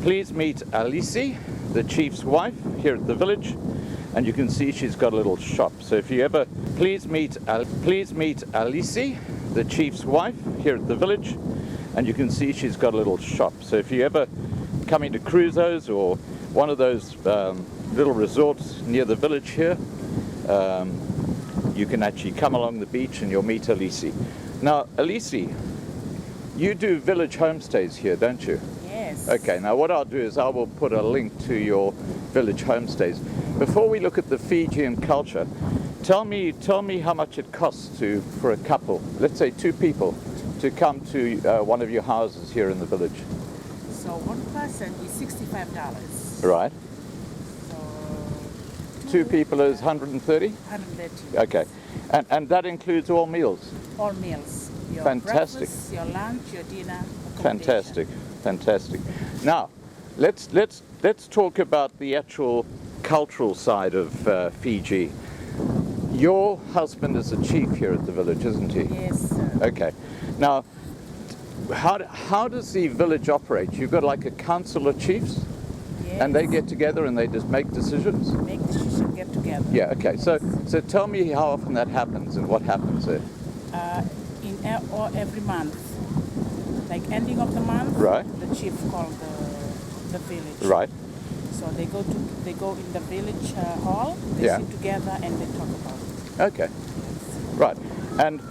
Please meet Alisi, the chief's wife here at the village. And you can see she's got a little shop. So if you ever, please meet Alisi, the chief's wife here at the village. And you can see she's got a little shop. So if you ever come into Crusoe's or one of those little resorts near the village here, you can actually come along the beach and you'll meet Alisi. Now, Alisi, you do village homestays here, don't you? Yes. Okay, now what I'll do is I will put a link to your village homestays. Before we look at the Fijian culture, tell me how much it costs for a couple, let's say 2 people, to come to one of your houses here in the village. So one person is $65. Right. So 2 people is 130? 130. Okay. And that includes all meals? All meals. Your Fantastic. breakfast, your lunch, your dinner. Fantastic. Fantastic. Now, let's talk about the actual cultural side of Fiji. Your husband is a chief here at the village, isn't he? Yes, sir. Okay. Now, how does the village operate? You've got like a council of chiefs? Yes. And they get together and they just make decisions? Make decisions, get together. Yeah, okay. So tell me how often that happens and what happens there. Or every month. Like ending of the month, Right. the chief called the village. Right. So they go in the village hall, they Yeah. sit together and they talk about it. Okay. Right. And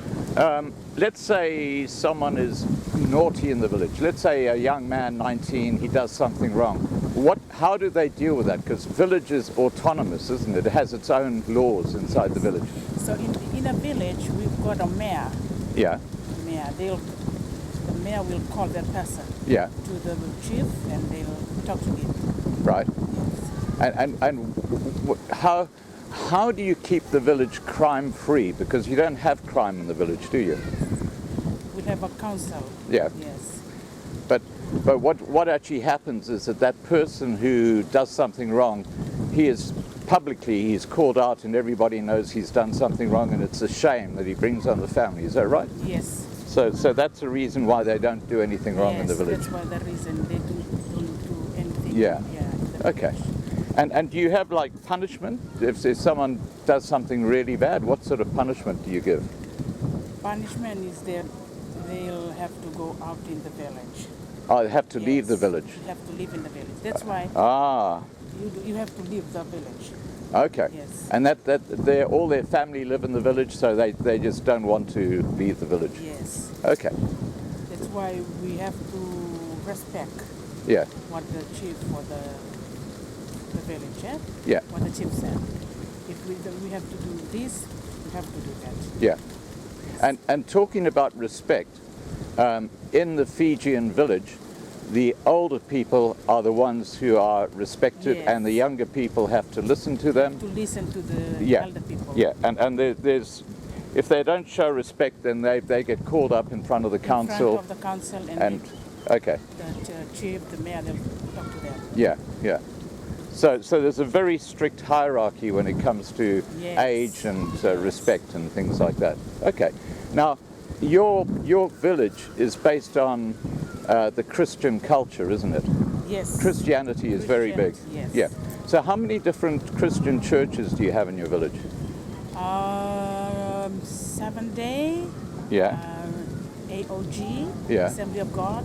let's say someone is naughty in the village. Let's say a young man, 19, he does something wrong. How do they deal with that? Because village is autonomous, isn't it? It has its own laws inside the village. So in a village, we've got a mayor. Yeah. The mayor will call that person Yeah. to the chief and they'll talk to him. Right. Yes. And how do you keep the village crime free? Because you don't have crime in the village, do you? We have a council. Yeah. Yes. But what actually happens is that person who does something wrong, he's called out and everybody knows he's done something wrong, and it's a shame that he brings on the family. Is that right? Yes. So that's the reason why they don't do anything wrong in the village. That's why the reason they don't do anything. Yeah. In the Okay. village. And do you have like punishment? If someone does something really bad, what sort of punishment do you give? Punishment is that they'll have to go out in the village. Oh, they have to leave the Yes, village. You have to live in the village. That's why Ah, you have to leave the village. okay. Yes. And all their family live in the village, so they just don't want to leave the village. Yes. Okay. That's why we have to respect Yeah. what the chief or the village, Yeah. what the chief said. If we have to do this, we have to do that. Yeah. And talking about respect, in the Fijian village, the older people are the ones who are respected, Yes. and the younger people have to listen to them. To listen to the Yeah. elder people. Yeah, and there's, if they don't show respect, then they get called up in front of the council. In front of the council And okay, the chief, the mayor, they'll talk to them. yeah, yeah. So there's a very strict hierarchy when it comes to Yes. age and respect and things like that. Okay, now your village is based on the Christian culture, isn't it? Yes. Christianity is very big. Yes. Yeah. So how many different Christian churches do you have in your village? 7-day. Yeah. AOG. Yeah. Assembly of God.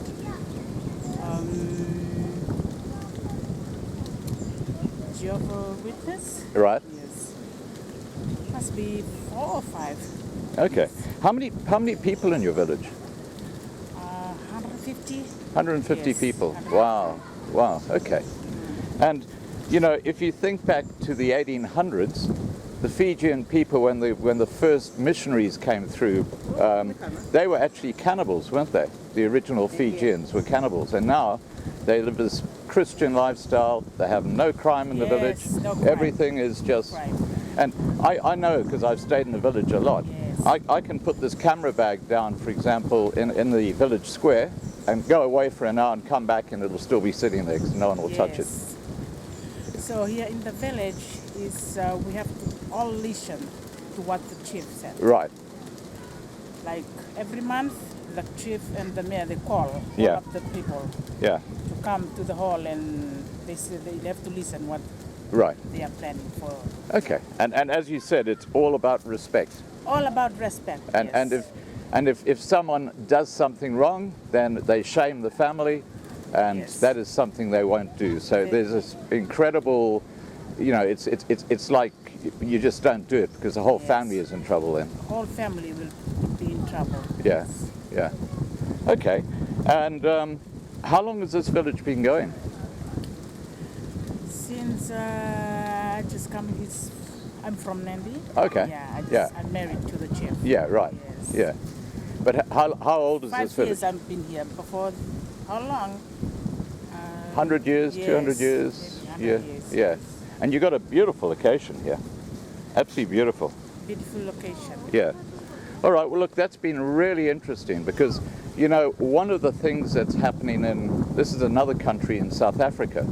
Jehovah's Witness. Right. Yes. Must be 4 or 5. Okay. How many people in your village? 150. 150 Yes, people. 150. Wow. Wow. Okay. And you know, if you think back to the 1800s, the Fijian people, when the first missionaries came through, they were actually cannibals, weren't they? The original Fijians were cannibals, and now they live this Christian lifestyle. They have no crime in the village. Yes, no crime. Everything is just. Right. And I know, because I've stayed in the village a lot. Yes. I can put this camera bag down, for example, in the village square, and go away for an hour and come back, and it'll still be sitting there because no one will touch it. Yes. So here in the village is we have to all listen to what the chief said. Right. Like every month the chief and the mayor, they call all Yeah. of the people Yeah. to come to the hall, and they say they have to listen what Right. they are planning for. Okay. And as you said, it's all about respect. All about respect. And yes. and if someone does something wrong, then they shame the family, and Yes. that is something they won't do. So there's this incredible, it's like you just don't do it because the whole Yes. family is in trouble then. whole family will be in trouble. Yeah. Yeah. Okay. And how long has this village been going? Since I just come, I'm from Nandi. Okay. Yeah, I'm married to the chief. Yeah. Right. Yes. Yeah. But how old is 5 this village? years I've been here. Before, how long? 100 years, yes, 200 years? maybe 100 years, Yeah. yes. And you got a beautiful location here. Absolutely beautiful. Beautiful location. Yeah. All right. Well, look, that's been really interesting because, one of the things that's happening this is another country in South Africa.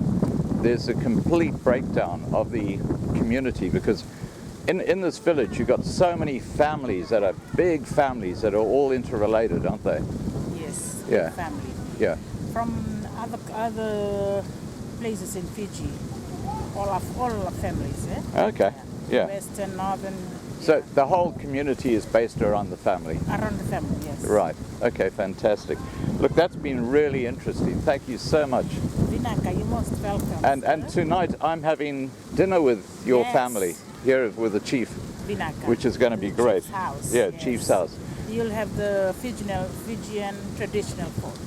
There's a complete breakdown of the community because in this village you've got so many families that are big families that are all interrelated, aren't they? Yes. Yeah. Family. Yeah. From other places in Fiji, all of families. Okay. Yeah. Western, northern. So the whole community is based around the family. Around the family, yes. Right. Okay, fantastic. Look, that's been really interesting. Thank you so much. Vinaka, you're most welcome. And tonight I'm having dinner with your Yes. family here with the chief, Vinaka. which is going to be The great. Chief's house. Yeah, yes. chief's house. You'll have the Fijian traditional food.